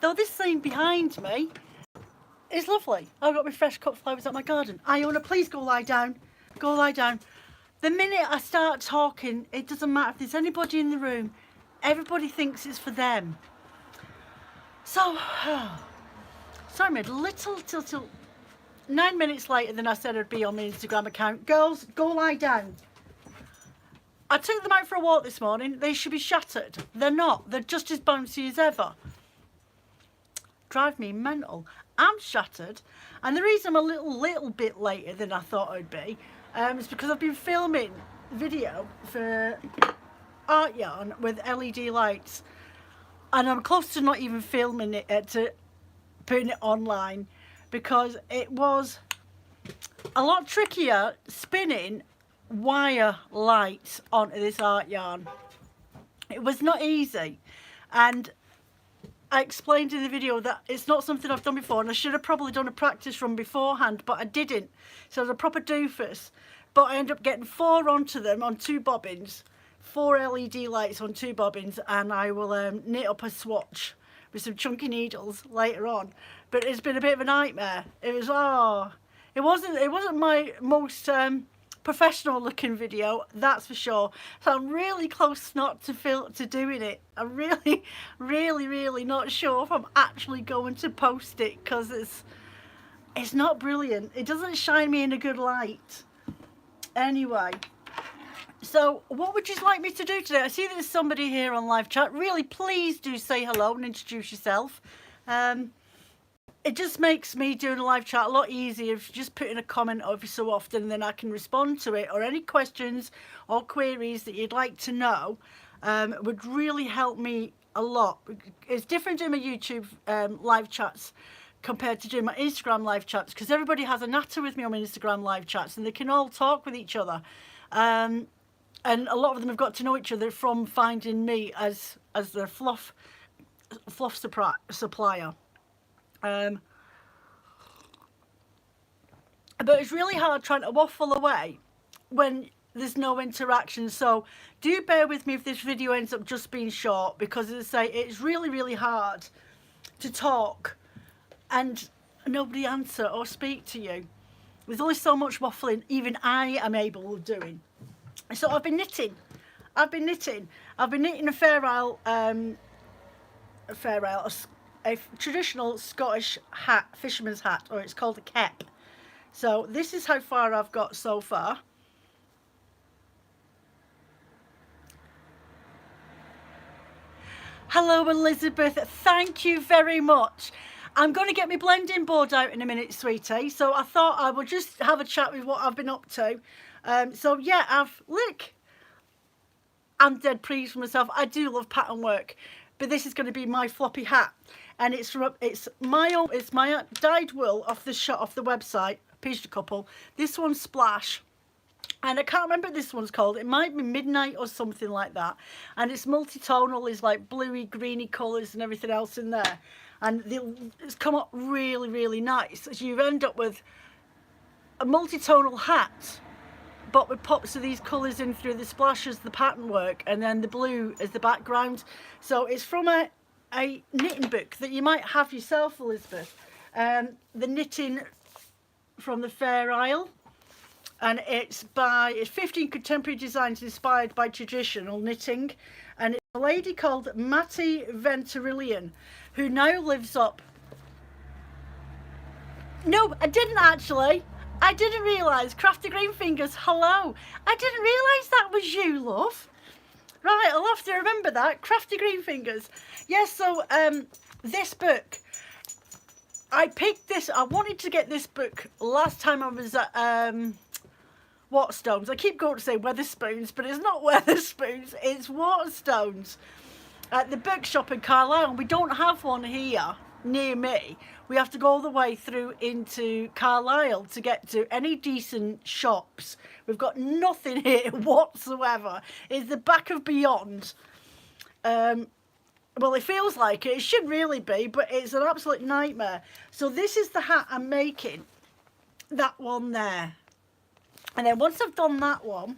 Though this thing behind me is lovely. I've got my fresh cut flowers at my garden. Iona, please go lie down. Go lie down. The minute I start talking, it doesn't matter if there's anybody in the room. Everybody thinks it's for them. So, so I made a little till 9 minutes later than I said I'd be on my Instagram account. Girls, go lie down. I took them out for a walk this morning. They should be shattered. They're not. They're just as bouncy as ever. Drive me mental. I'm shattered. And the reason I'm a little bit later than I thought I'd be is because I've been filming video for art yarn with LED lights. And I'm close to not even filming it, to putting it online, because it was a lot trickier spinning wire lights onto this art yarn. It was not easy, and I explained in the video that it's not something I've done before, and I should have probably done a practice run beforehand, but I didn't. So I was a proper doofus, but I ended up getting 4 onto them on 2 bobbins, 4 LED lights on 2 bobbins, and I will knit up a swatch with some chunky needles later on. But it's been a bit of a nightmare. It was, it wasn't my most professional looking video, that's for sure. So I'm really close not to doing it. I'm really not sure if I'm actually going to post it, because it's not brilliant. It doesn't shine me in a good light. Anyway, so what would you like me to do today? I see there's somebody here on live chat. Really, please do say hello and introduce yourself. It just makes me doing a live chat a lot easier if you just put in a comment every so often, and then I can respond to it, or any questions or queries that you'd like to know would really help me a lot. It's different doing my YouTube live chats compared to doing my Instagram live chats, because everybody has a natter with me on my Instagram live chats and they can all talk with each other. And a lot of them have got to know each other from finding me as their fluff supplier. But it's really hard trying to waffle away when there's no interaction, so do bear with me if this video ends up just being short, because as I say, it's really hard to talk and nobody answer or speak to you. There's only so much waffling even I am able of doing. So I've been knitting a Fair Isle, a traditional Scottish hat, fisherman's hat, or it's called a kep. So this is how far I've got so far. Hello Elizabeth, thank you very much. I'm going to get my blending board out in a minute, sweetie, so I thought I would just have a chat with what I've been up to. So yeah, look, I'm dead pleased with myself. I do love pattern work, but this is going to be my floppy hat, and it's my dyed wool off the website, Pieced a couple. This one's Splash, and I can't remember what this one's called. It might be Midnight or something like that, and it's multi-tonal. There's like bluey, greeny colours and everything else in there, and it's come up really nice. So you end up with a multi-tonal hat, but with pops of these colours in through the splash as the pattern work, and then the blue as the background. So it's from a knitting book that you might have yourself, Elizabeth. The Knitting from the Fair Isle, and it's 15 contemporary designs inspired by traditional knitting, and it's a lady called Matty Venturillion, who now lives up... No, I didn't actually. I didn't realise. Crafty Green Fingers, hello. I didn't realise that was you, love. Right, I'll have to remember that. Crafty Green Fingers. Yes, so this book, I picked this. I wanted to get this book last time I was at Waterstones. I keep going to say Weatherspoons, but it's not Weatherspoons, it's Waterstones. At the bookshop in Carlisle. We don't have one here near me. We have to go all the way through into Carlisle to get to any decent shops. We've got nothing here whatsoever. It's the back of beyond. Well, it feels like it. It should really be, but it's an absolute nightmare. So this is the hat I'm making. That one there. And then once I've done that one,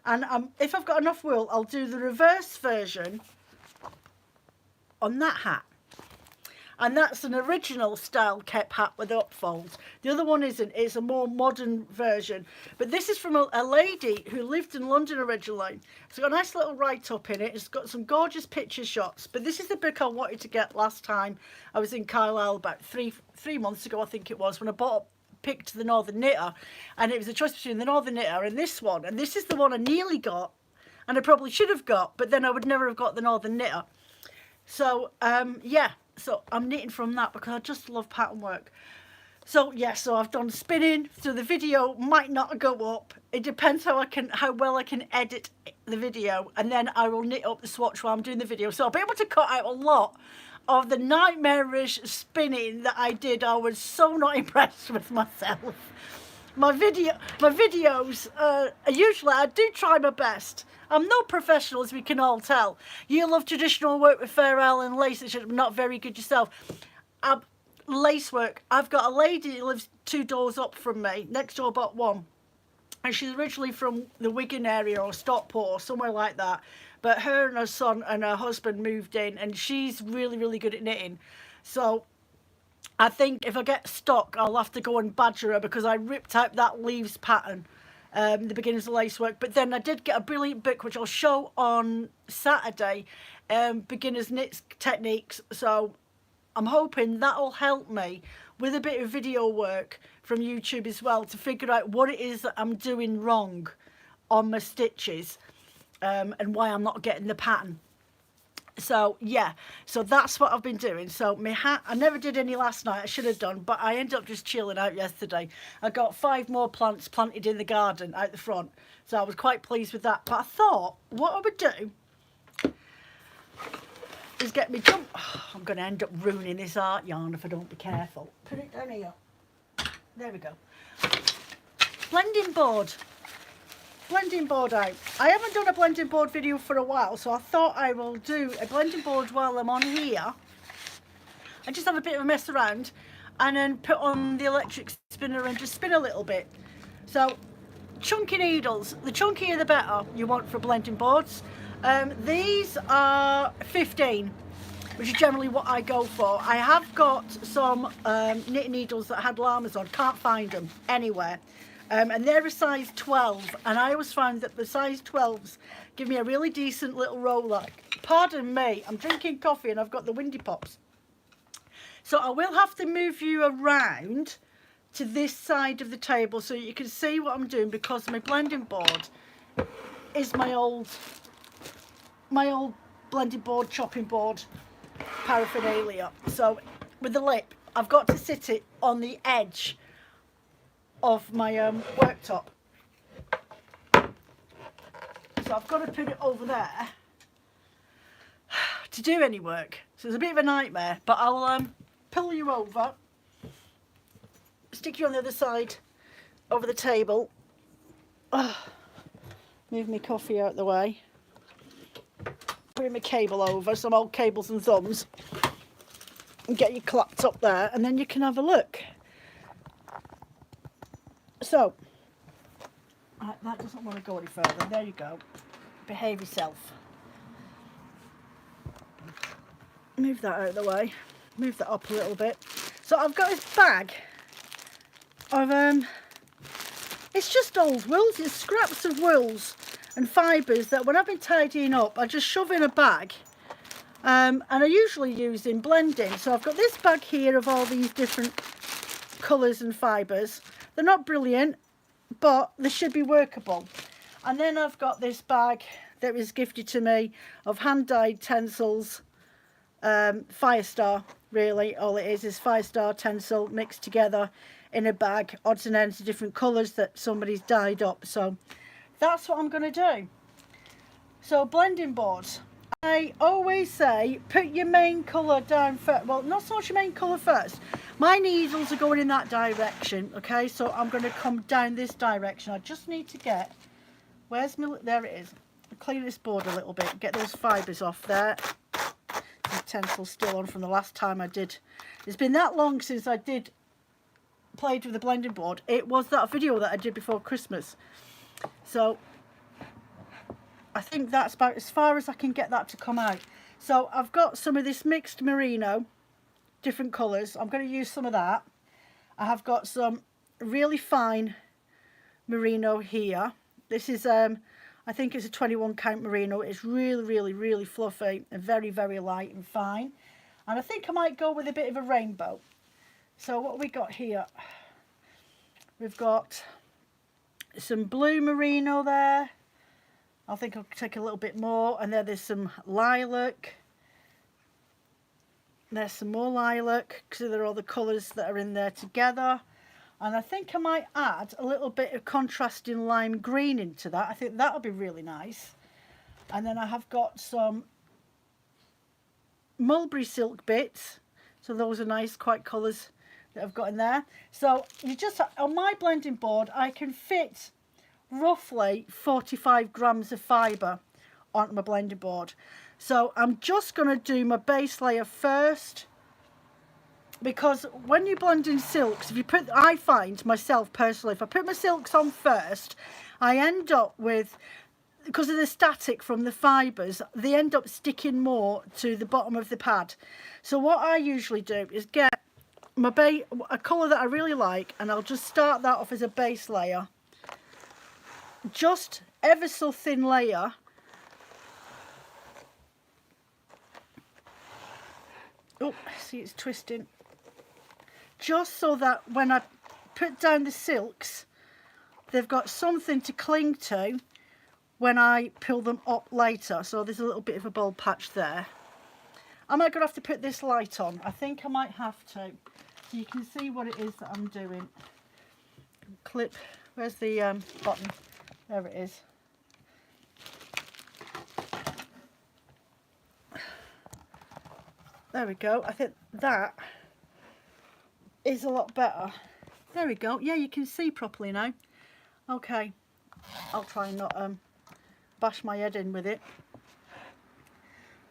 and if I've got enough wool, I'll do the reverse version on that hat. and that's an original style kept hat with up folds. The other one isn't, it's a more modern version, but this is from a lady who lived in London originally. It's got a nice little write-up in it, it's got some gorgeous picture shots, but this is the book I wanted to get last time I was in Carlisle about three months ago, I think it was, when I picked the Northern Knitter, and it was a choice between the Northern Knitter and this one, and this is the one I nearly got, and I probably should have got, but then I would never have got the Northern Knitter. So yeah, so I'm knitting from that because I just love pattern work. So yeah, so I've done spinning, so the video might not go up. It depends how well I can edit the video, and then I will knit up the swatch while I'm doing the video. So I'll be able to cut out a lot of the nightmarish spinning that I did. I was so not impressed with myself. My videos, usually I do try my best. I'm no professional, as we can all tell. You love traditional work with Fair Island lace, which is not very good yourself. Lace work, I've got a lady who lives 2 doors up from me, next door but one. And she's originally from the Wigan area or Stockport or somewhere like that. But her and her son and her husband moved in, and she's really, really good at knitting. So I think if I get stuck, I'll have to go and badger her, because I ripped out that leaves pattern, the beginners of lace work. But then I did get a brilliant book, which I'll show on Saturday, beginners knits techniques. So I'm hoping that'll help me with a bit of video work from YouTube as well, to figure out what it is that I'm doing wrong on my stitches, and why I'm not getting the pattern. So yeah, so that's what I've been doing. So my hat, I never did any last night, I should have done, but I ended up just chilling out yesterday. I got 5 more plants planted in the garden out the front, so I was quite pleased with that. But I thought what I would do is get me jump. Oh, I'm going to end up ruining this art yarn if I don't be careful. Put it down here. There we go. Blending board. Blending board out. I haven't done a blending board video for a while, so I thought I will do a blending board while I'm on here. I just have a bit of a mess around, and then put on the electric spinner and just spin a little bit. So chunky needles, the chunkier the better you want for blending boards. These are 15, which is generally what I go for. I have got some knitting needles that had llamas on, can't find them anywhere. And they're a size 12, and I always find that the size 12s give me a really decent little roll. Pardon me, I'm drinking coffee and I've got the windy pops. So I will have to move you around to this side of the table so you can see what I'm doing, because my blending board is my old blending board, chopping board paraphernalia. So with the lip, I've got to sit it on the edge of my worktop. So I've got to put it over there to do any work. So it's a bit of a nightmare, but I'll pull you over, stick you on the other side over the table. Move my coffee out the way. Bring my cable over, some old cables and thumbs, and get you clapped up there, and then you can have a look. So that doesn't want to go any further. There you go. Behave yourself. Move that out of the way. Move that up a little bit. So I've got this bag of it's just old wools. It's scraps of wools and fibres that when I've been tidying up, I just shove in a bag, and I usually use in blending. So I've got this bag here of all these different colours and fibres. They're not brilliant, but they should be workable. And then I've got this bag that was gifted to me of hand-dyed tencels, Firestar, really. All it is Firestar tencel mixed together in a bag, odds and ends of different colours that somebody's dyed up. So that's what I'm going to do. So blending boards. I always say put your main colour down first. Well, not so much your main colour first. My needles are going in that direction, okay? So I'm going to come down this direction. I just need to get, where's my, there it is. I'll clean this board a little bit, get those fibres off there. The tensil's still on from the last time I did. It's been that long since I played with the blending board. It was that video that I did before Christmas. So I think that's about as far as I can get that to come out. So I've got some of this mixed merino different colours. I'm going to use some of that. I have got some really fine merino here. This is I think it's a 21 count merino. It's really fluffy and very light and fine. And I think I might go with a bit of a rainbow. So what have we got here? We've got some blue merino there. I think I'll take a little bit more. And there's some lilac. There's some more lilac, because there are all the colours that are in there together. And I think I might add a little bit of contrasting lime green into that. I think that'll be really nice. And then I have got some mulberry silk bits. So those are nice, quite colours that I've got in there. So you just, on my blending board, I can fit roughly 45 grams of fibre onto my blending board. So I'm just going to do my base layer first. Because when you blend in silks, if you put, I find myself personally, if I put my silks on first, I end up with, because of the static from the fibres, they end up sticking more to the bottom of the pad. So what I usually do is get my a colour that I really like, and I'll just start that off as a base layer. Just ever so thin layer. Oh, see, it's twisting. Just so that when I put down the silks, they've got something to cling to when I pull them up later. So there's a little bit of a bold patch there. Am I going to have to put this light on? I think I might have to. So you can see what it is that I'm doing. Clip, where's the button? There it is. There we go. I think that is a lot better. There we go. Yeah, you can see properly now. Okay, I'll try and not bash my head in with it.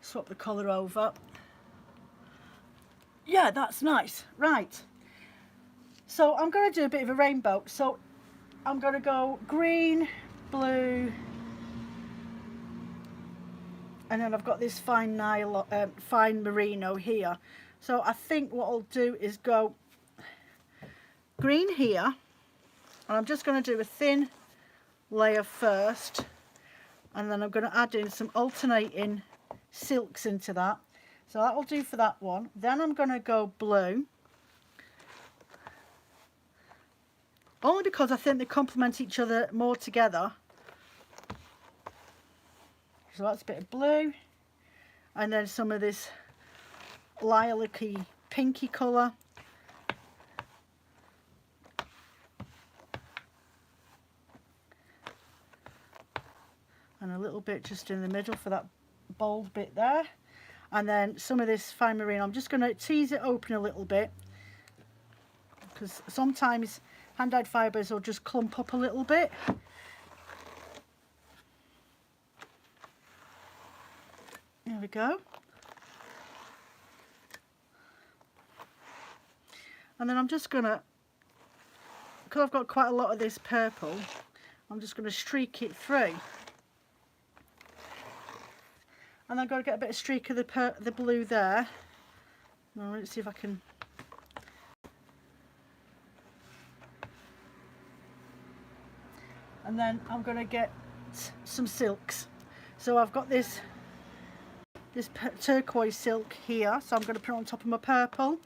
Swap the colour over. Yeah, that's nice. Right, so I'm going to do a bit of a rainbow. So I'm going to go green, blue, and then I've got this fine fine merino here. So I think what I'll do is go green here, and I'm just going to do a thin layer first, and then I'm going to add in some alternating silks into that. So that will do for that one. Then I'm going to go blue, only because I think they complement each other more together. So that's a bit of blue, and then some of this lilac-y pinky colour. And a little bit just in the middle for that bold bit there. And then some of this fine merino. I'm just going to tease it open a little bit, because sometimes hand-dyed fibres will just clump up a little bit. There we go. And then I'm just going to, because I've got quite a lot of this purple, I'm just going to streak it through. And I've got to get a bit of streak of the blue there. Now let's see if I can. And then I'm going to get some silks. So I've got this turquoise silk here. So I'm going to put it on top of my purple,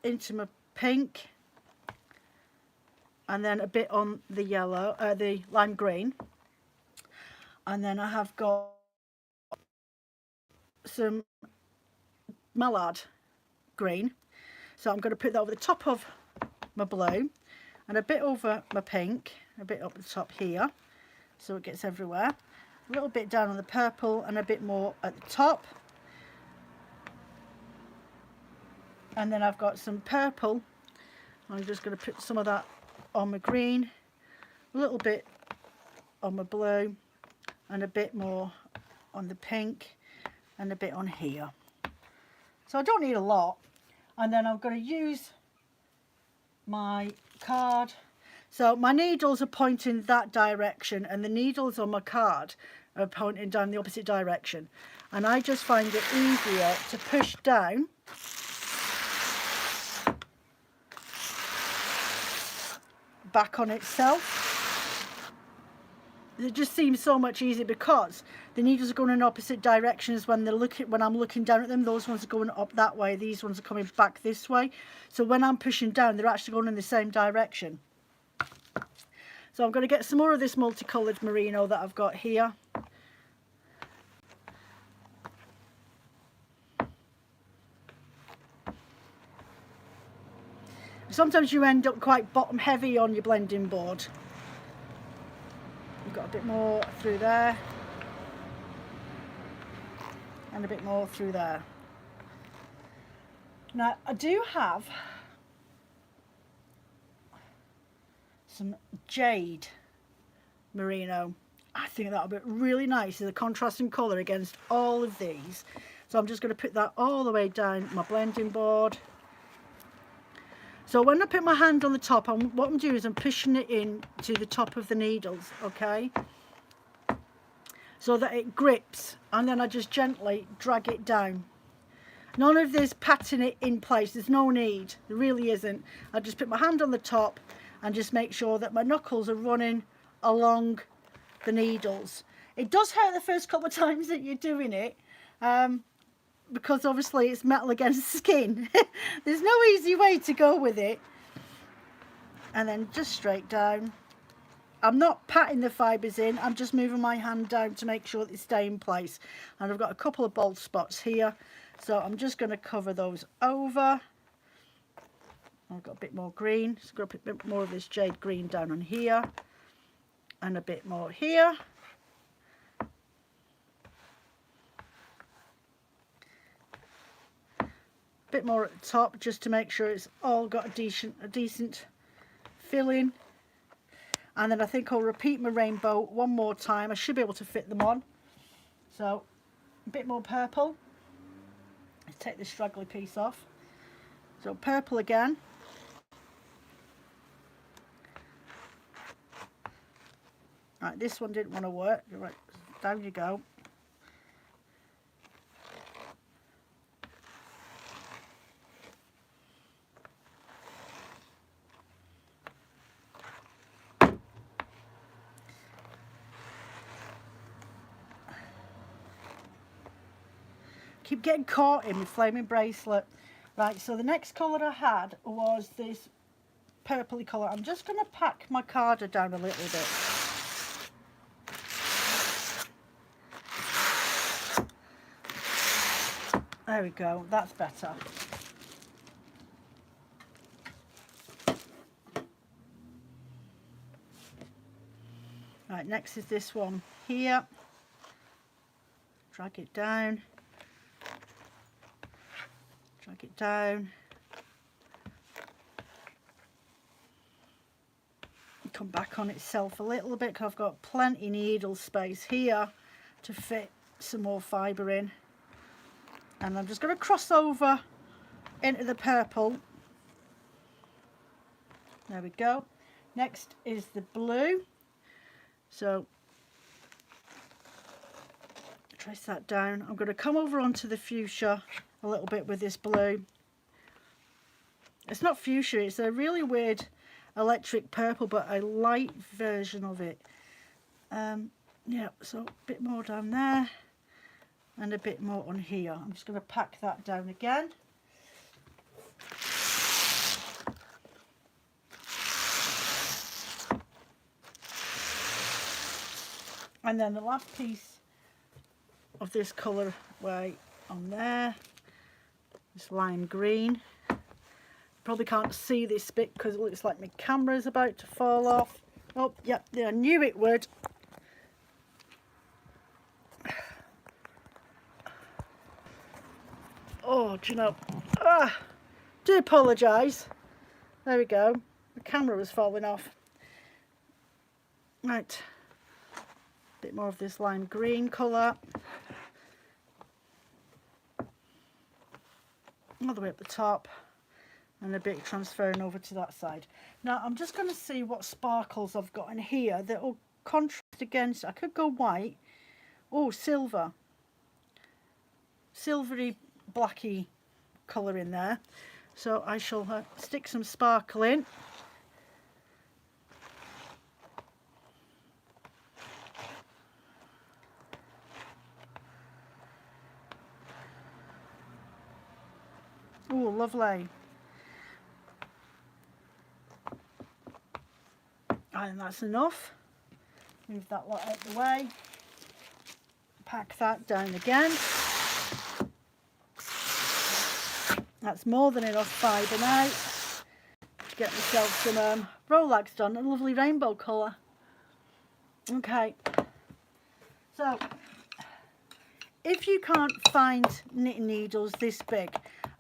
into my pink, and then a bit on the yellow, the lime green. And then I have got some mallard green, so I'm going to put that over the top of my blue, and a bit over my pink, a bit up the top here, so it gets everywhere. A little bit down on the purple, and a bit more at the top. And then I've got some purple. I'm just going to put some of that on my green, a little bit on my blue, and a bit more on the pink, and a bit on here. So I don't need a lot. And then I'm going to use my card. So my needles are pointing that direction, and the needles on my card are pointing down the opposite direction. And I just find it easier to push down back on itself. It just seems so much easier because the needles are going in opposite directions when I'm looking down at them. Those ones are going up that way, these ones are coming back this way. So when I'm pushing down, they're actually going in the same direction. So I'm going to get some more of this multicoloured merino that I've got here. Sometimes you end up quite bottom heavy on your blending board. You've got a bit more through there and a bit more through there. Now I do have some jade merino. I think that'll be really nice as a contrasting colour against all of these. So I'm just going to put that all the way down my blending board. So when I put my hand on the top, what I'm doing is I'm pushing it in to the top of the needles, okay? So that it grips, and then I just gently drag it down. None of this patting it in place, there's no need, there really isn't. I just put my hand on the top and just make sure that my knuckles are running along the needles. It does hurt the first couple of times that you're doing it, because obviously it's metal against skin. There's no easy way to go with it. And then just straight down. I'm not patting the fibres in, I'm just moving my hand down to make sure they stay in place. And I've got a couple of bald spots here, so I'm just going to cover those over. I've got a bit more green, so I'm going to put a bit more of this jade green down on here and a bit more here. Bit more at the top just to make sure it's all got a decent filling. And then I think I'll repeat my rainbow one more time. I should be able to fit them on. So a bit more purple. Let's take this straggly piece off. So purple again. Right, this one didn't want to work. Right, down you go. Keep getting caught in my flaming bracelet. Right, so the next colour I had was this purpley colour. I'm just going to pack my cardar down a little bit. There we go, that's better. Right, next is this one here. Drag it down. Drag it down. Come back on itself a little bit because I've got plenty needle space here to fit some more fibre in. And I'm just going to cross over into the purple. There we go. Next is the blue. So trace that down. I'm going to come over onto the fuchsia a little bit with this blue. It's not fuchsia, it's a really weird electric purple, but a light version of it. Yeah, so a bit more down there and a bit more on here. I'm just going to pack that down again. And then the last piece of this colour way on there, this lime green. Probably can't see this bit because it looks like my camera's about to fall off. Oh, yep, yeah, I knew it would. Oh, do you know, do apologise. There we go, the camera was falling off. Right, bit more of this lime green colour. All the way up the top. And a bit transferring over to that side. Now I'm just going to see what sparkles I've got in here that will contrast against. I could go white. Oh, silver. Silvery blacky colour in there. So I shall stick some sparkle in. Oh, lovely. And that's enough. Move that lot out the way. Pack that down again. That's more than enough fibre now. Get myself some Rolags done, a lovely rainbow colour. Okay. So, if you can't find knitting needles this big,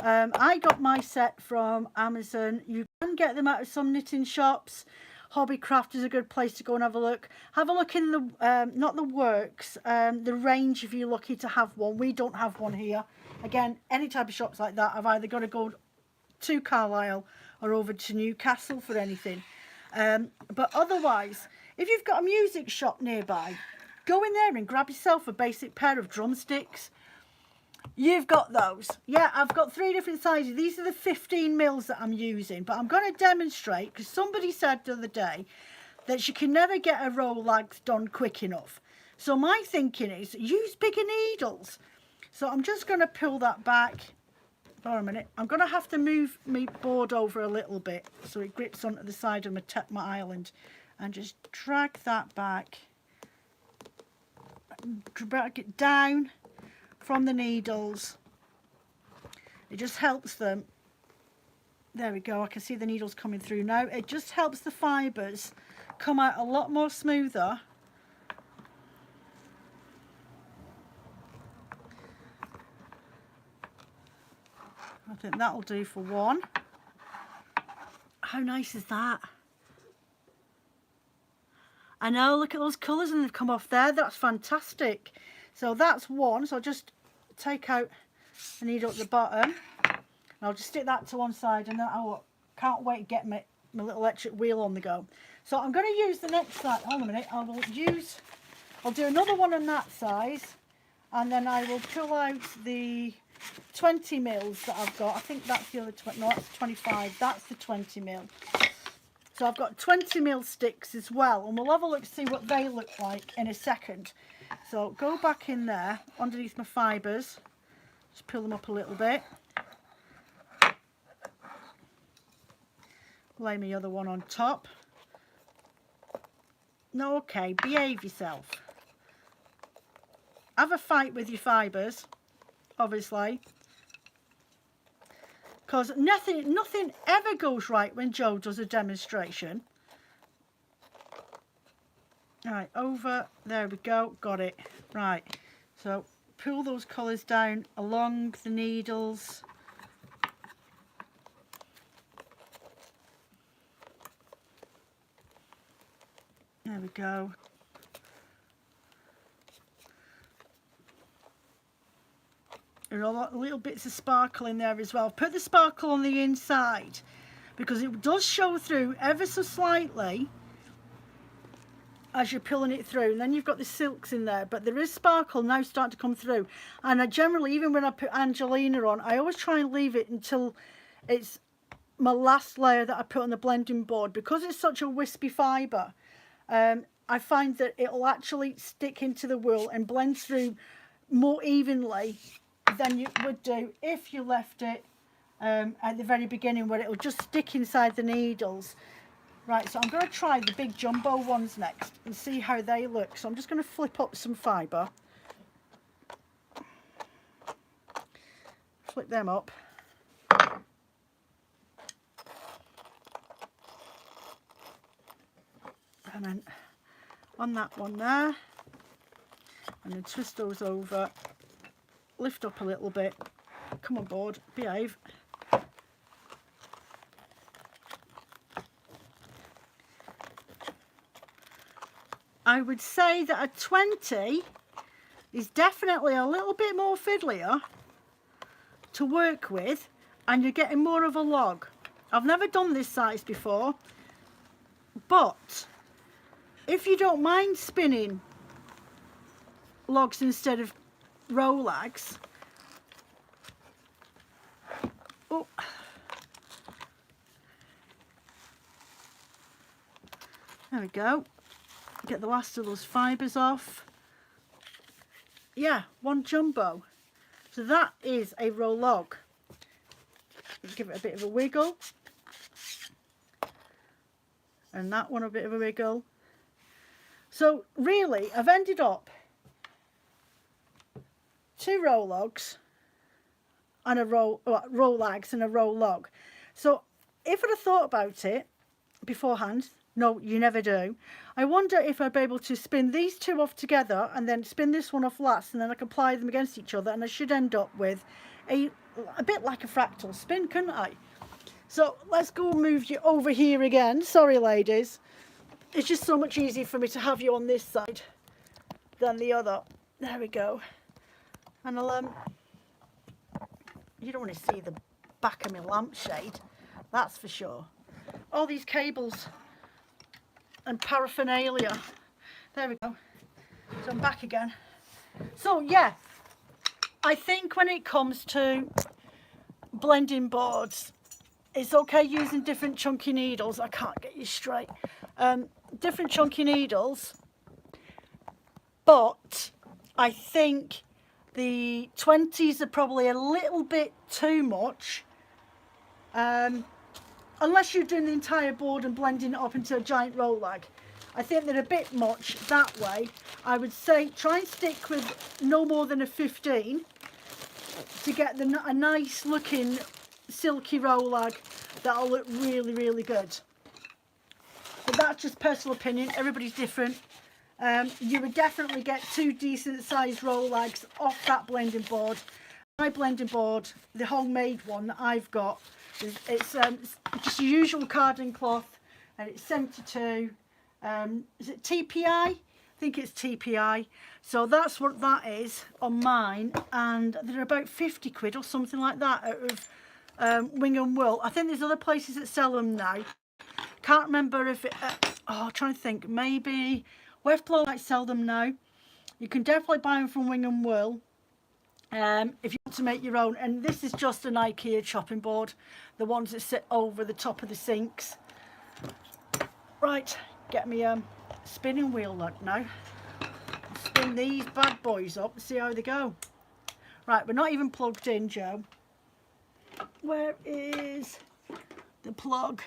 I got my set from Amazon. You can get them out of some knitting shops. Hobbycraft is a good place to go and have a look. Have a look in the, not the works, the range if you're lucky to have one. We don't have one here. Again, any type of shops like that, I've either got to go to Carlisle or over to Newcastle for anything. But otherwise, if you've got a music shop nearby, go in there and grab yourself a basic pair of drumsticks. You've got those. Yeah, I've got 3 different sizes. These are the 15 mils that I'm using, but I'm going to demonstrate because somebody said the other day that she can never get a Rolags done quick enough. So my thinking is use bigger needles. So I'm just going to pull that back. For a minute. I'm going to have to move my board over a little bit so it grips onto the side of my island, and just drag that back. Drag it down from the needles. It just helps them. There we go. I can see the needles coming through now. It just helps the fibres come out a lot more smoother. I think that'll do for one. How nice is that? I know, look at those colours and they've come off there. That's fantastic. So that's one. So I'll just take out the needle at the bottom. And I'll just stick that to one side, and then I can't wait to get my little electric wheel on the go. So I'm going to use the next side. Hold on a minute. I'll do another one on that size, and then I will pull out the 20 mils that I've got. I think that's the other 20. No, that's 25. That's the 20 mil. So I've got 20 mil sticks as well, and we'll have a look to see what they look like in a second. So go back in there underneath my fibres. Just pull them up a little bit. Lay my other one on top. No, okay, behave yourself. Have a fight with your fibres, obviously, because nothing ever goes right when Jo does a demonstration. Right, over, there we go, got it. Right, so pull those colours down along the needles. There we go. There are little bits of sparkle in there as well. Put the sparkle on the inside because it does show through ever so slightly as you're pulling it through, and then you've got the silks in there, but there is sparkle now starting to come through. And I generally, even when I put Angelina on, I always try and leave it until it's my last layer that I put on the blending board, because it's such a wispy fibre. I find that it'll actually stick into the wool and blend through more evenly than you would do if you left it at the very beginning, where it'll just stick inside the needles. Right, so I'm going to try the big jumbo ones next and see how they look. So I'm just going to flip up some fibre. Flip them up. And then on that one there. And then twist those over. Lift up a little bit. Come on board, behave. I would say that a 20 is definitely a little bit more fiddlier to work with, and you're getting more of a log. I've never done this size before, but if you don't mind spinning logs instead of Rolags, oh, there we go. Get the last of those fibres off. Yeah, one jumbo. So that is a Rolag. give it a bit of a wiggle. And that one a bit of a wiggle. So really, I've ended up 2 Rolags and a Rolags and a Rolog. So if I'd have thought about it beforehand, no, you never do, I wonder if I'd be able to spin these 2 off together and then spin this one off last, and then I can apply them against each other, and I should end up with a bit like a fractal spin, couldn't I? So let's go move you over here again. Sorry ladies, it's just so much easier for me to have you on this side than the other. There we go. And I'll you don't want to see the back of my lampshade, that's for sure. All these cables and paraphernalia. There we go. So I'm back again. So yeah, I think when it comes to blending boards, it's okay using different chunky needles. I can't get you straight. Different chunky needles, but I think the 20s are probably a little bit too much, unless you're doing the entire board and blending it up into a giant Rolag. I think they're a bit much that way. I would say try and stick with no more than a 15 to get a nice looking silky Rolag that'll look really, really good. But that's just personal opinion, everybody's different. You would definitely get 2 decent sized Rolags off that blending board. My blending board, the homemade one that I've got, it's just your usual carding cloth, and it's 72. Is it TPI? I think it's TPI. So that's what that is on mine, and they're about 50 quid or something like that out of Wing and Wool. I think there's other places that sell them now. Can't remember if it, I'm trying to think, maybe Westblow might sell them now. You can definitely buy them from Wing and Wool if you want to make your own. And this is just an IKEA chopping board, the ones that sit over the top of the sinks. Right, get me spinning wheel look now. Spin these bad boys up and see how they go. Right, we're not even plugged in, Joe. Where is the plug?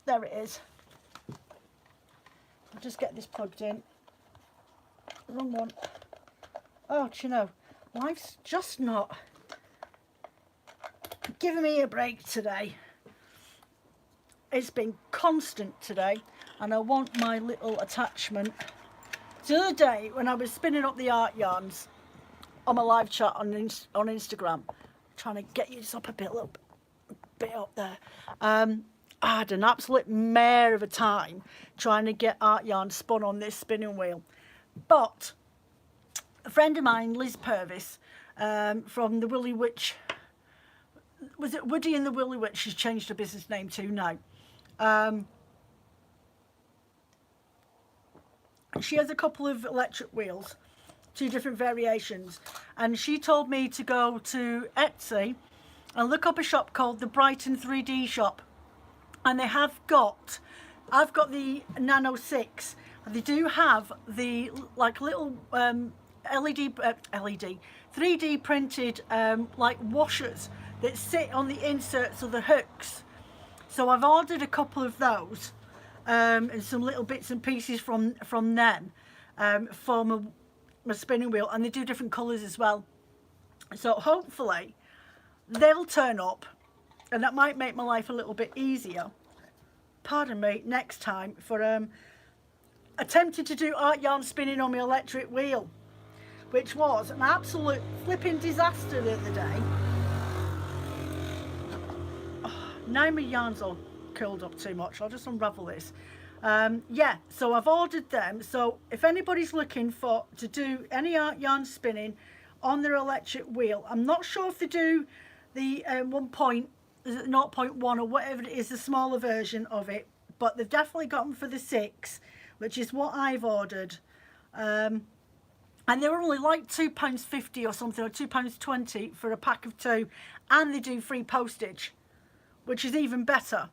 There it is. I'll just get this plugged in. Wrong one. Oh, do you know, life's just not giving me a break today. It's been constant today, and I want my little attachment. The other day when I was spinning up the art yarns on my live chat on Instagram, trying to get you up a little bit up there, I had an absolute mare of a time trying to get art yarn spun on this spinning wheel. But a friend of mine, Liz Purvis, from the Woolly Witch, was it Woody and the Woolly Witch? She's changed her business name to now. She has a couple of electric wheels, 2 different variations, and she told me to go to Etsy and look up a shop called the Brighton 3D shop. And they have got, I've got the Nano 6, and they do have the like little LED 3D printed like washers that sit on the inserts of the hooks. So I've ordered a couple of those and some little bits and pieces from them for my spinning wheel, and they do different colours as well. So hopefully they'll turn up, and that might make my life a little bit easier, pardon me, next time for attempting to do art yarn spinning on my electric wheel, which was an absolute flipping disaster the other day. Oh, now my yarn's all curled up too much. I'll just unravel this. Yeah, so I've ordered them. So if anybody's looking to do any art yarn spinning on their electric wheel, I'm not sure if they do the 0.1 or whatever it is, the smaller version of it, but they've definitely got them for the 6, which is what I've ordered, and they were only like £2.50 or something, or £2.20 for a pack of 2, and they do free postage, which is even better.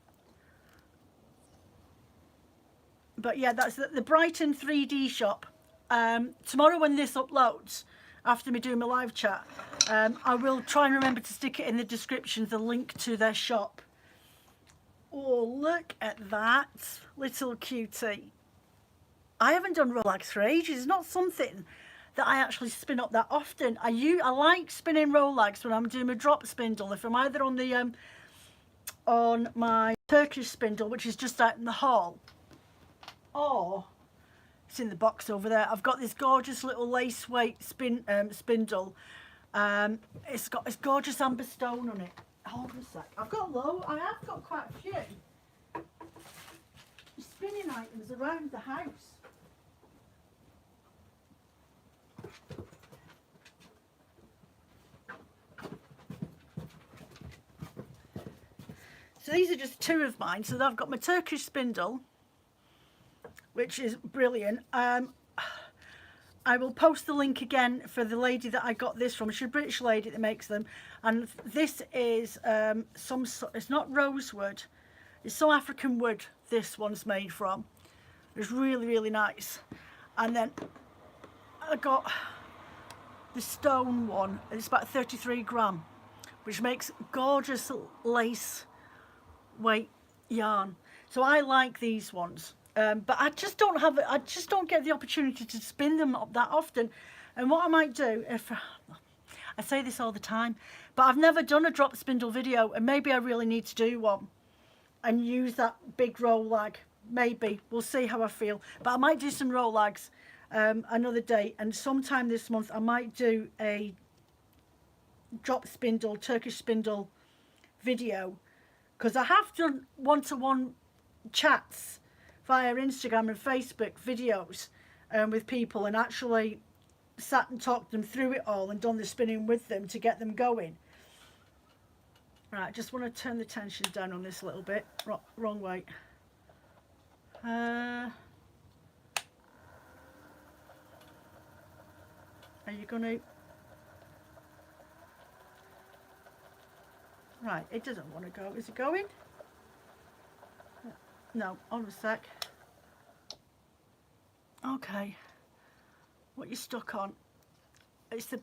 But yeah, that's the Brighton 3D shop. Tomorrow when this uploads, after me doing my live chat. I will try and remember to stick it in the description, the link to their shop. Oh, look at that little cutie. I haven't done Rolags for ages. It's not something that I actually spin up that often. I like spinning Rolags when I'm doing my drop spindle. If I'm either on my Turkish spindle, which is just out in the hall, or it's in the box over there. I've got this gorgeous little lace weight spindle. It's got this gorgeous amber stone on it. Hold on a sec. I have got quite a few spinning items around the house. So these are just two of mine. So I've got my Turkish spindle, which is brilliant. I will post the link again for the lady that I got this from. She's a British lady that makes them. And this is it's not rosewood, it's some African wood this one's made from. It's really, really nice. And then I got the stone one. It's about 33 gram, which makes gorgeous lace weight yarn. So I like these ones. But I just don't get the opportunity to spin them up that often. And what I might do, I say this all the time, but I've never done a drop spindle video, and maybe I really need to do one and use that big Rolag. Maybe we'll see how I feel, but I might do some Rolags another day, and sometime this month I might do a drop spindle, Turkish spindle video, because I have done one-to-one chats via Instagram and Facebook videos with people, and actually sat and talked them through it all and done the spinning with them to get them going. Right, just want to turn the tension down on this a little bit. Wrong way. Are you going to... Right, it doesn't want to go. Is it going? No, hold a sec. Okay. What you stuck on? It's the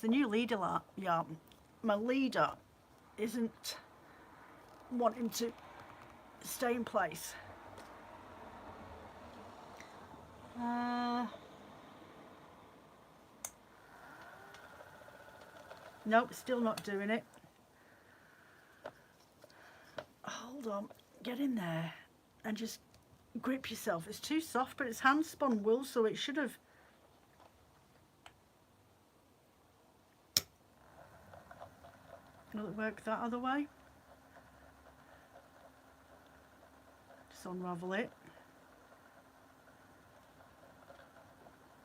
new leader yarn. My leader isn't wanting to stay in place. Nope, still not doing it. Hold on, get in there and just grip yourself. It's too soft, but it's hand spun wool, so it should have. Will it work that other way? Just unravel it.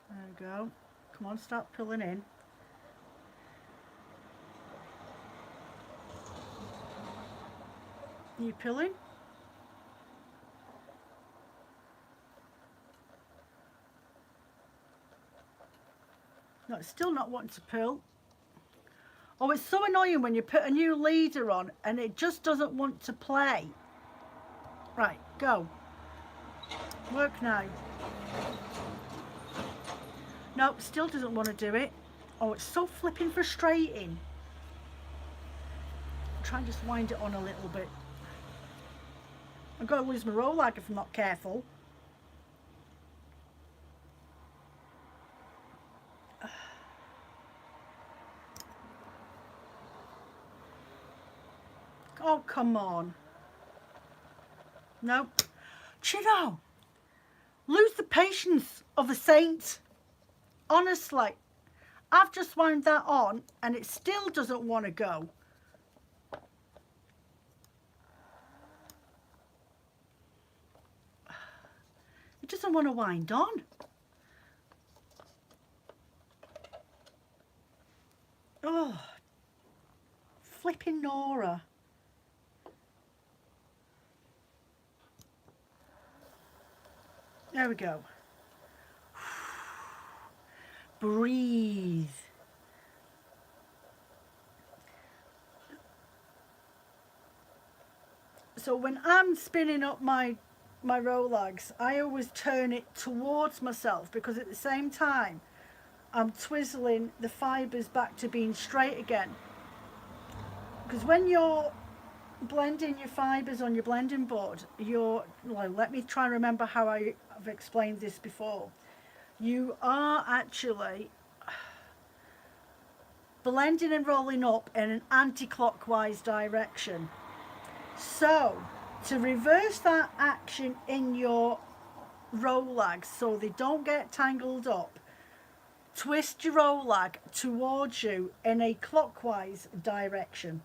There we go. Come on, start pulling in. Are you pulling? No, it's still not wanting to pull. Oh, it's so annoying when you put a new leader on and it just doesn't want to play. Right, go. Work now. No, still doesn't want to do it. Oh, it's so flipping frustrating. Try and just wind it on a little bit. I'm going to lose my Rolag if I'm not careful. Oh, come on. No. Do you know? Lose the patience of a saint. Honestly. I've just wound that on and it still doesn't want to go. It doesn't want to wind on. Oh. Flipping Nora. There we go. Breathe. So when I'm spinning up my Rolags, I always turn it towards myself, because at the same time I'm twizzling the fibres back to being straight again. Because when you're blending your fibres on your blending board, let me try and remember how I've explained this before. You are actually blending and rolling up in an anti-clockwise direction. So to reverse that action in your Rolags so they don't get tangled up, twist your Rolag towards you in a clockwise direction.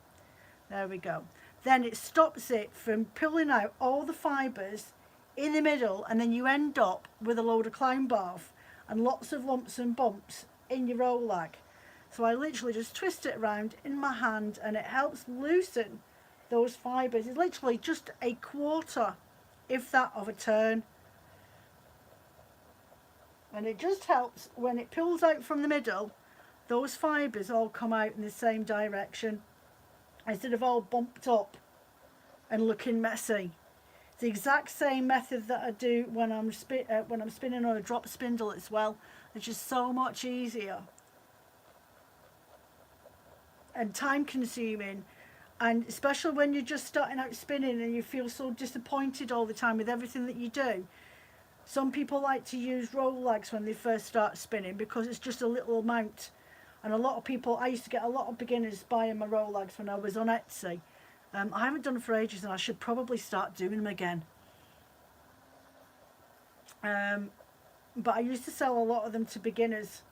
There we go. Then it stops it from pulling out all the fibres in the middle, and then you end up with a load of clown barf and lots of lumps and bumps in your Rolag. So I literally just twist it around in my hand, and it helps loosen those fibres. It's literally just a quarter, if that, of a turn. And it just helps when it pulls out from the middle, those fibres all come out in the same direction instead of all bumped up and looking messy. It's the exact same method that I do when I'm spinning on a drop spindle as well. It's just so much easier and time consuming, and especially when you're just starting out spinning and you feel so disappointed all the time with everything that you do. Some people like to use Rolags when they first start spinning because it's just a little amount, and a lot of people, I used to get a lot of beginners buying my Rolags when I was on Etsy. I haven't done it for ages, and I should probably start doing them again. But I used to sell a lot of them to beginners.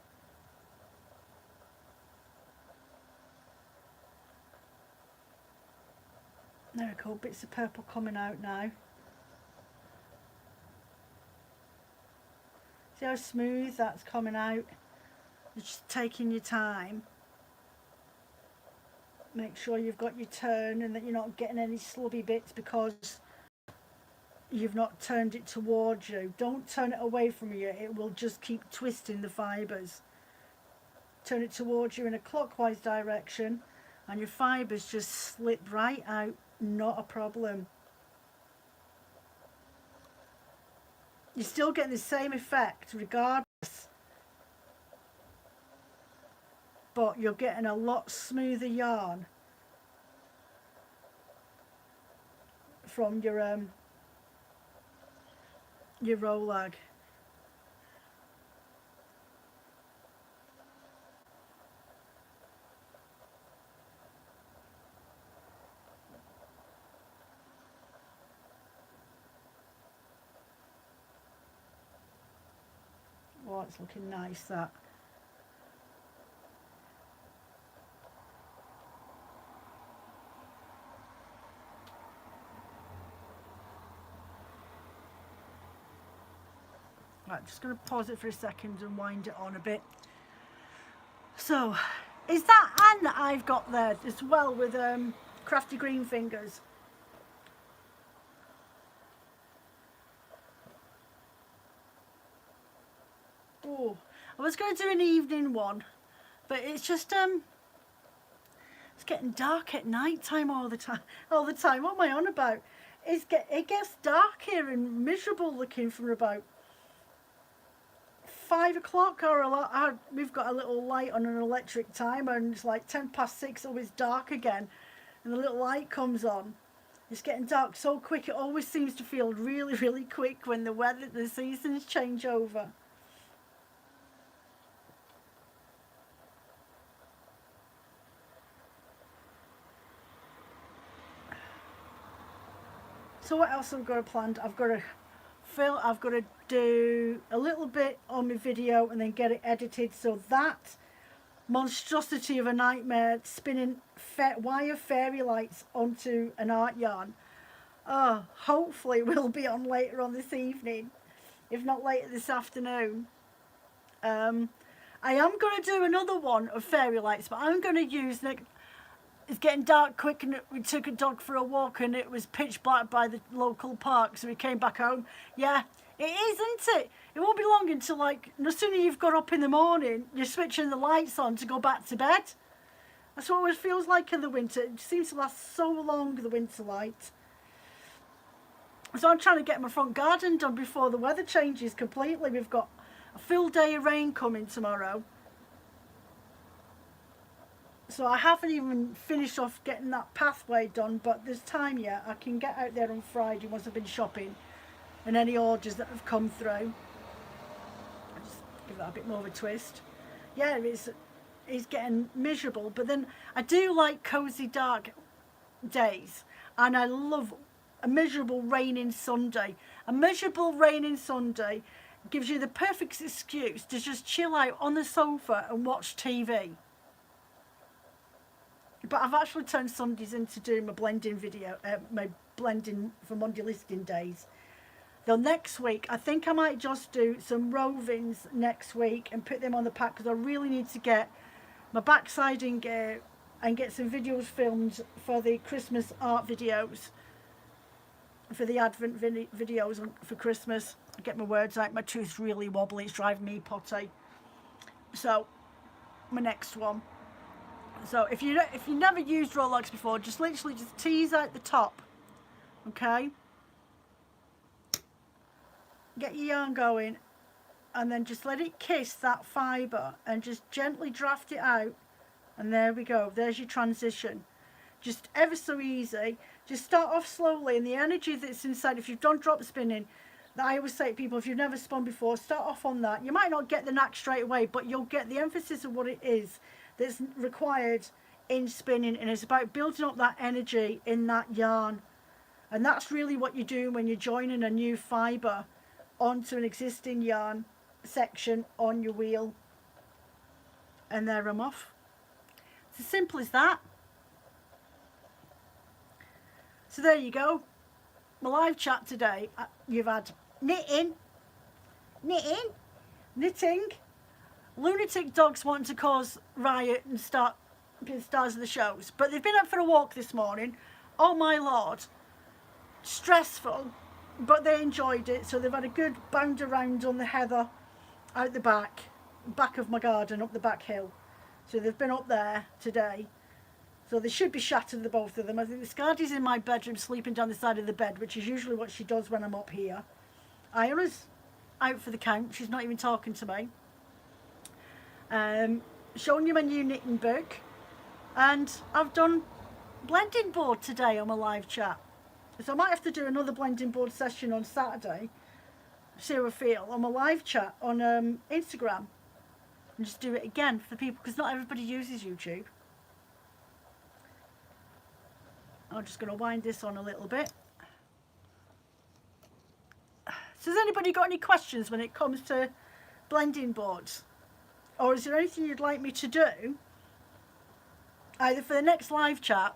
There we go, bits of purple coming out now. See how smooth that's coming out? You're just taking your time. Make sure you've got your turn and that you're not getting any slubby bits because you've not turned it towards you. Don't turn it away from you, it will just keep twisting the fibres. Turn it towards you in a clockwise direction and your fibres just slip right out, not a problem. You're still getting the same effect regardless, but you're getting a lot smoother yarn from your Rolag. Oh, it's looking nice, that. Right, just going to pause it for a second and wind it on a bit. So, is that Anne that I've got there as well with Crafty Green Fingers? Oh, I was going to do an evening one, but it's just it's getting dark at night time all the time. What am I on about? It gets dark here and miserable looking from about 5 o'clock, or we've got a little light on an electric timer, and it's like 6:10, always dark again, and the little light comes on. It's getting dark so quick. It always seems to feel really, really quick when the seasons change over. So what else I've got planned? I've got to do a little bit on my video and then get it edited, so that monstrosity of a nightmare spinning wire fairy lights onto an art yarn, hopefully will be on later on this evening, if not later this afternoon. I am going to do another one of fairy lights, but I'm going to use it's getting dark quick, and we took a dog for a walk and it was pitch black by the local park, so we came back home. Yeah, it is, isn't it? It won't be long until, like, no sooner you've got up in the morning, you're switching the lights on to go back to bed. That's what it feels like in the winter. It seems to last so long, the winter light. So I'm trying to get my front garden done before the weather changes completely. We've got a full day of rain coming tomorrow, So I haven't even finished off getting that pathway done, but there's time yet. I can get out there on Friday once I've been shopping and any orders that have come through. I'll just give that a bit more of a twist. Yeah, it's getting miserable, but then I do like cosy dark days, and I love a miserable raining Sunday. A miserable raining Sunday gives you the perfect excuse to just chill out on the sofa and watch TV. But I've actually turned Sundays into doing my blending video, my blending for Monday listing days. Though next week, I think I might just do some rovings next week and put them on the pack, because I really need to get my backside in gear and get some videos filmed for the Christmas art videos, for the Advent videos for Christmas. Get my words out, my tooth's really wobbly, it's driving me potty. So, my next one. So if you never used Rolags before, just literally just tease out the top, okay? Get your yarn going, and then just let it kiss that fibre and just gently draft it out, and there we go. There's your transition. Just ever so easy. Just start off slowly, and the energy that's inside, if you've done drop spinning, that I always say to people, if you've never spun before, start off on that. You might not get the knack straight away, but you'll get the emphasis of what it is that's required in spinning, and it's about building up that energy in that yarn. And that's really what you do when you're joining a new fibre onto an existing yarn section on your wheel. And there I'm off. It's as simple as that. So there you go, my live chat today. You've had knitting, lunatic dogs wanting to cause riot and start being stars of the shows, but they've been out for a walk this morning. Oh my lord, stressful, but they enjoyed it. So they've had a good bound around on the heather out the back of my garden, up the back hill. So they've been up there today. So they should be shattered, the both of them. I think the Scardy's in my bedroom sleeping down the side of the bed, which is usually what she does when I'm up here. Ira's out for the count. She's not even talking to me. Showing you my new knitting book. And I've done blending board today on my live chat. So I might have to do another blending board session on Saturday. See how I feel on my live chat on Instagram. And just do it again for people, because not everybody uses YouTube. I'm just going to wind this on a little bit. So has anybody got any questions when it comes to blending boards? Or is there anything you'd like me to do, either for the next live chat,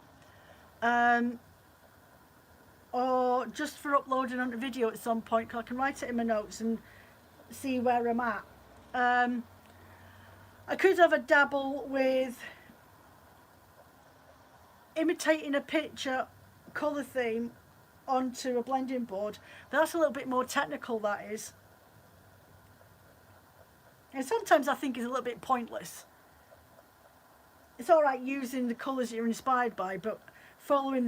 or just for uploading onto video at some point, because I can write it in my notes and see where I'm at. I could have a dabble with imitating a picture colour theme onto a blending board, but that's a little bit more technical, that is. And sometimes I think it's a little bit pointless. It's alright using the colours you're inspired by, but following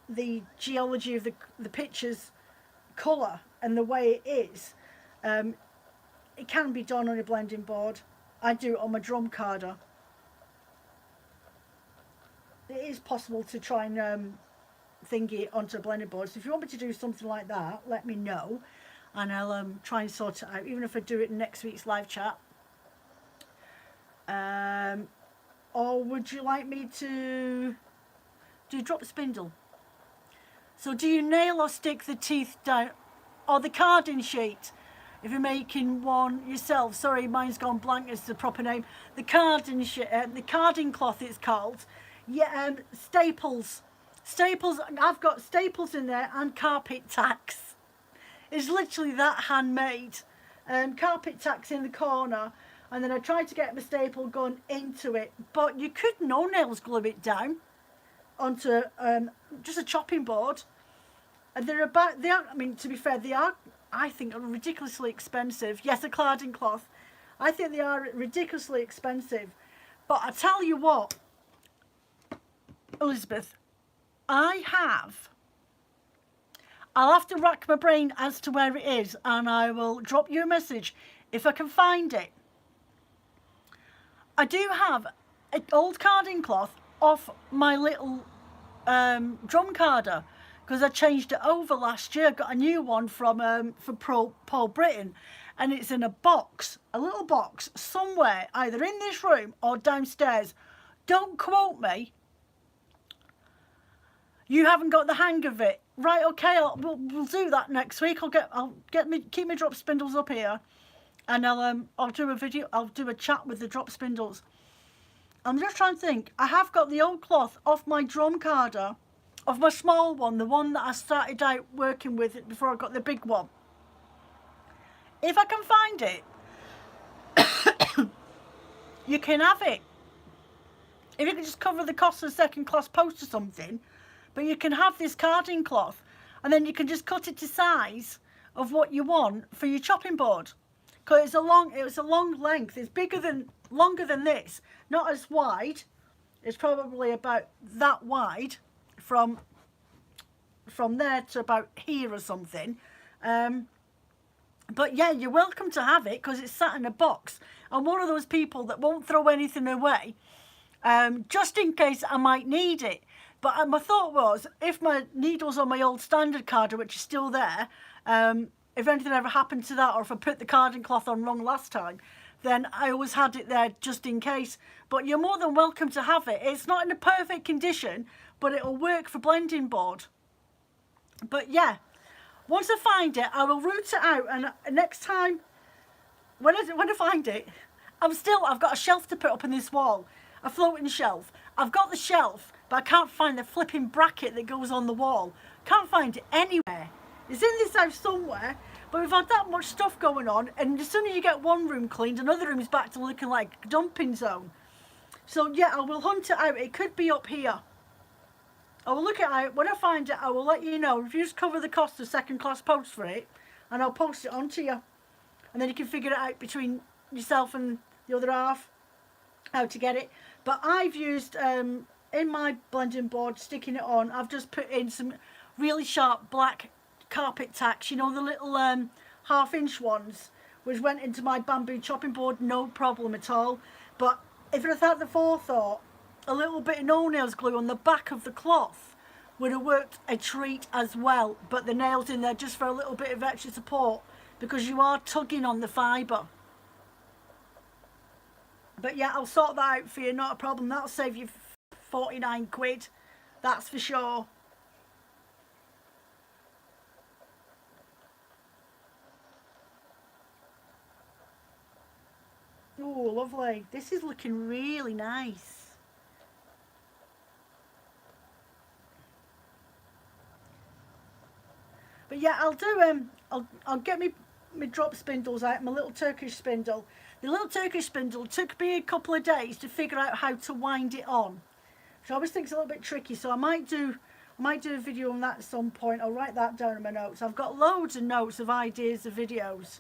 the geology of the picture's colour and the way it is, it can be done on a blending board. I do it on my drum carder. It is possible to try and thingy it onto a blending board. So if you want me to do something like that, let me know, and I'll try and sort it out, even if I do it in next week's live chat. Or would you like me to do drop spindle? So do you nail or stick the teeth down, or the carding sheet if you're making one yourself? Sorry, mine's gone blank as the proper name. The carding sheet, the carding cloth it's called. Yeah, staples. I've got staples in there and carpet tacks. It's literally that handmade. Carpet tacks in the corner, and then I tried to get my staple gun into it, but you could no nails glue it down onto just a chopping board. And I mean, to be fair, they are, I think, ridiculously expensive. Yes, a carding cloth. I think they are ridiculously expensive. But I tell you what, Elizabeth, I'll have to rack my brain as to where it is, and I will drop you a message if I can find it. I do have an old carding cloth off my little drum carder, because I changed it over last year. Got a new one from Paul Britton, and it's in a box, a little box somewhere, either in this room or downstairs. Don't quote me. You haven't got the hang of it, right? Okay, we'll do that next week. Keep my drop spindles up here, and I'll do a video. I'll do a chat with the drop spindles. I'm just trying to think. I have got the old cloth off my drum carder, of my small one, the one that I started out working with before I got the big one. If I can find it, you can have it. If you can just cover the cost of a second class post or something, but you can have this carding cloth, and then you can just cut it to size of what you want for your chopping board. Because it's a long length. It's longer than this, not as wide. It's probably about that wide from there to about here or something. But yeah, you're welcome to have it, because it's sat in a box. I'm one of those people that won't throw anything away, just in case I might need it. But my thought was, if my needle's on my old standard carder, which is still there, if anything ever happened to that, or if I put the carding cloth on wrong last time, then I always had it there just in case. But you're more than welcome to have it. It's not in a perfect condition, but it'll work for blending board. But yeah, once I find it, I will root it out, and next time, when I find it, I've got a shelf to put up in this wall, a floating shelf. I've got the shelf, but I can't find the flipping bracket that goes on the wall. Can't find it anywhere. It's in this house somewhere, but we've had that much stuff going on, and as soon as you get one room cleaned, another room is back to looking like a dumping zone. So yeah, I will hunt it out. It could be up here. I will look it out. When I find it, I will let you know. If you just cover the cost of second class post for it, and I'll post it onto you, and then you can figure it out between yourself and the other half how to get it. But I've used in my blending board, sticking it on, I've just put in some really sharp black carpet tacks, you know, the little 1/2-inch ones, which went into my bamboo chopping board, no problem at all. But if I'd had the forethought, a little bit of no-nails glue on the back of the cloth would have worked a treat as well. But the nails in there just for a little bit of extra support, because you are tugging on the fibre. But yeah, I'll sort that out for you, not a problem. That'll save you 49 quid, that's for sure. Oh, lovely. This is looking really nice. But yeah, I'll do I'll get me drop spindles out, my little Turkish spindle. The little Turkish spindle took me a couple of days to figure out how to wind it on, which I always think is a little bit tricky. So I might do a video on that at some point. I'll write that down in my notes. I've got loads of notes of ideas of videos.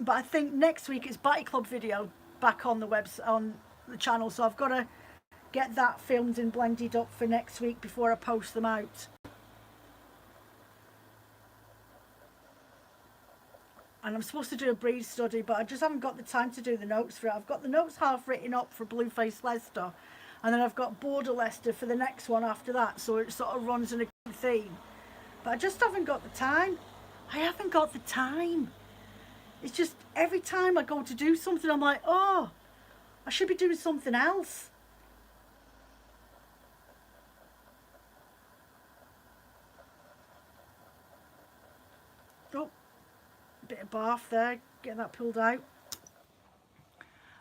But I think next week it's Batty Club video back on the website, on the channel. So I've got to get that filmed and blended up for next week before I post them out. And I'm supposed to do a breed study, but I just haven't got the time to do the notes for it. I've got the notes half written up for Blueface Leicester, and then I've got Border Leicester for the next one after that, so it sort of runs in a theme. But I just haven't got the time. I haven't got the time. It's just every time I go to do something, I'm like, oh, I should be doing something else. Oh, bit of bath there, get that pulled out.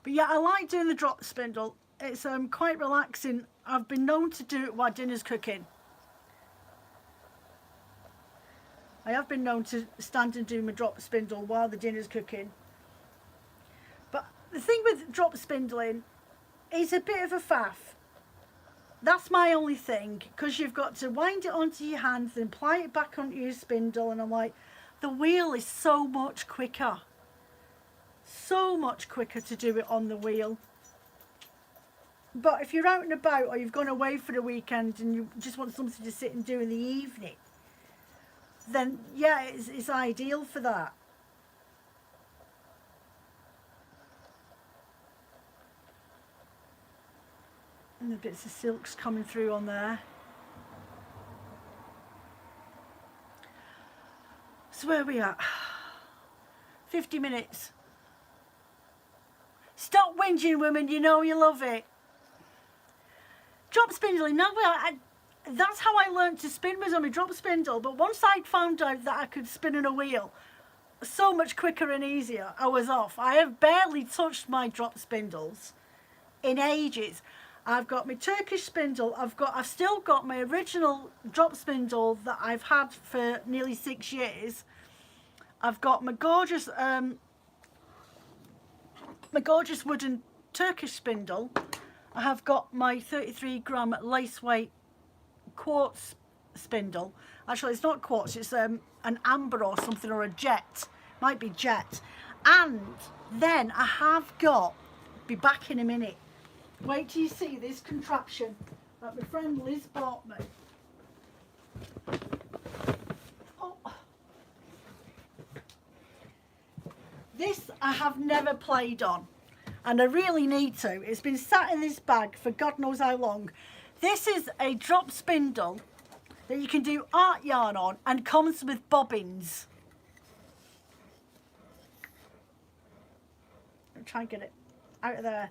But yeah, I like doing the drop spindle. It's quite relaxing. I've been known to do it while dinner's cooking. I have been known to stand and do my drop spindle while the dinner's cooking. But the thing with drop spindling is a bit of a faff. That's my only thing, because you've got to wind it onto your hands, then ply it back onto your spindle, and I'm like, the wheel is so much quicker. So much quicker to do it on the wheel. But if you're out and about, or you've gone away for the weekend and you just want something to sit and do in the evening, then yeah, it's ideal for that. And the bits of silks coming through on there. So where are we at? 50 minutes. Stop whinging, women, you know you love it. Drop spindling. Now, that's how I learned to spin, was on my drop spindle. But once I found out that I could spin in a wheel so much quicker and easier, I was off. I have barely touched my drop spindles in ages. I've got my Turkish spindle. I've still got my original drop spindle that I've had for nearly 6 years. I've got my gorgeous wooden Turkish spindle. I have got my 33-gram lace weight quartz spindle. Actually, it's not quartz, it's an amber or something, or a jet. Might be jet. And then I have got, be back in a minute. Wait till you see this contraption that my friend Liz bought me. Oh. This I have never played on, and I really need to. It's been sat in this bag for God knows how long. This is a drop spindle that you can do art yarn on and comes with bobbins. I'll try and get it out of there.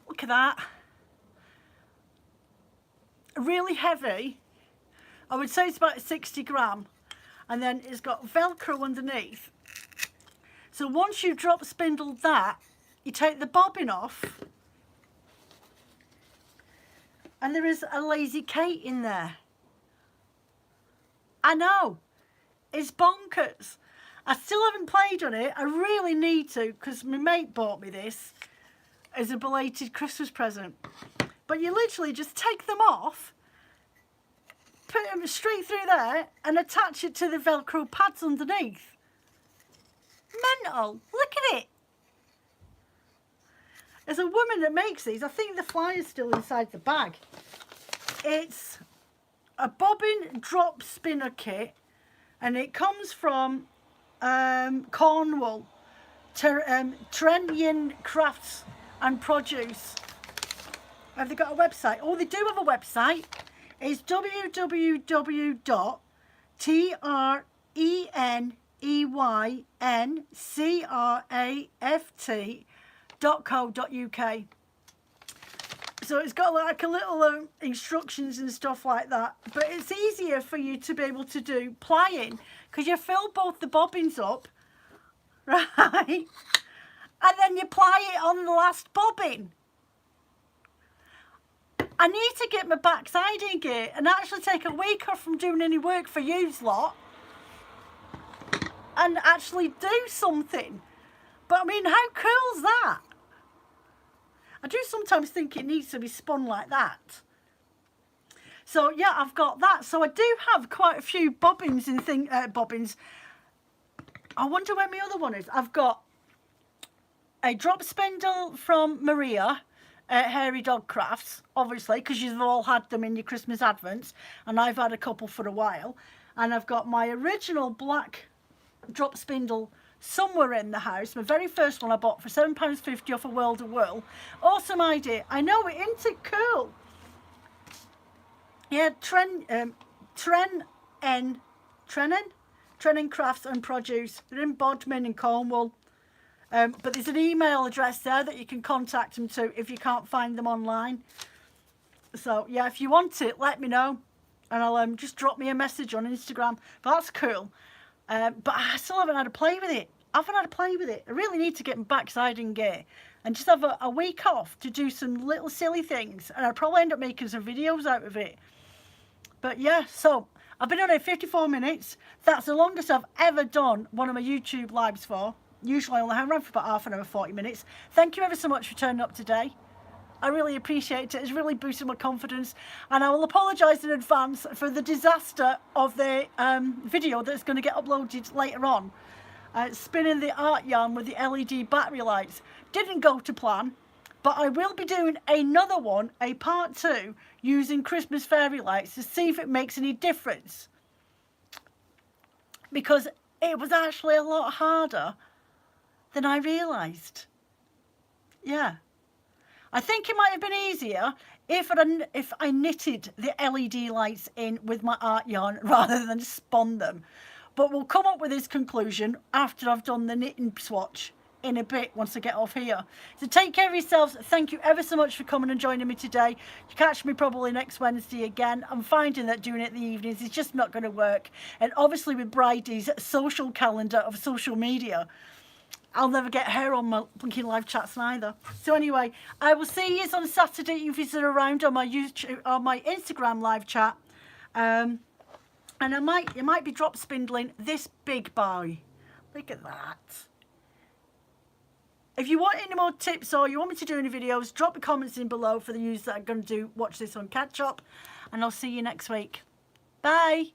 Look at that. Really heavy. I would say it's about 60 gram. And then it's got Velcro underneath. So once you've drop spindled that, you take the bobbin off. And there is a Lazy Kate in there. I know. It's bonkers. I still haven't played on it. I really need to, because my mate bought me this as a belated Christmas present. But you literally just take them off, put them straight through there, and attach it to the Velcro pads underneath. Mental. Look at it. There's a woman that makes these. I think the flyer's still inside the bag. It's a bobbin drop spinner kit, and it comes from Cornwall, Trenyan Crafts and Produce. Have they got a website? Oh, they do have a website. It's www.treneyncraft.co.uk. So it's got like a little instructions and stuff like that. But it's easier for you to be able to do plying, because you fill both the bobbins up, right? And then you ply it on the last bobbin. I need to get my backside in gear and actually take a week off from doing any work for yous lot and actually do something. But I mean, how cool's that? I do sometimes think it needs to be spun like that. So yeah, I've got that. So I do have quite a few bobbins and bobbins. I wonder where my other one is. I've got a drop spindle from Maria at Hairy Dog Crafts, obviously, because you've all had them in your Christmas advents, and I've had a couple for a while. And I've got my original black drop spindle somewhere in the house. My very first one I bought for £7.50 off a World of Wool. Awesome idea. I know it, isn't it cool? Yeah, Trenyan Crafts and Produce. They're in Bodmin in Cornwall. But there's an email address there that you can contact them to if you can't find them online. So yeah, if you want it, let me know, and I'll just drop me a message on Instagram. But that's cool. But I still haven't had a play with it. I haven't had a play with it. I really need to get my backside in gear and just have a week off to do some little silly things, and I'll probably end up making some videos out of it. But yeah, so I've been on it 54 minutes. That's the longest I've ever done one of my YouTube lives for. Usually I only hang around for about half an hour, 40 minutes. Thank you ever so much for turning up today. I really appreciate it. It's really boosted my confidence. And I will apologise in advance for the disaster of the video that's going to get uploaded later on. Spinning the art yarn with the LED battery lights. Didn't go to plan, but I will be doing another one, a part 2, using Christmas fairy lights to see if it makes any difference. Because it was actually a lot harder than I realised. Yeah. I think it might have been easier if I knitted the LED lights in with my art yarn rather than spun them. But we'll come up with this conclusion after I've done the knitting swatch in a bit once I get off here. So take care of yourselves. Thank you ever so much for coming and joining me today. You catch me probably next Wednesday again. I'm finding that doing it in the evenings is just not going to work. And obviously with Bridie's social calendar of social media, I'll never get her on my blinking live chats neither. So anyway, I will see you on Saturday if you're around on my YouTube, on my Instagram live chat. And you might be drop spindling this big boy. Look at that. If you want any more tips or you want me to do any videos, drop the comments in below for the users that are going to watch this on catch up. And I'll see you next week. Bye.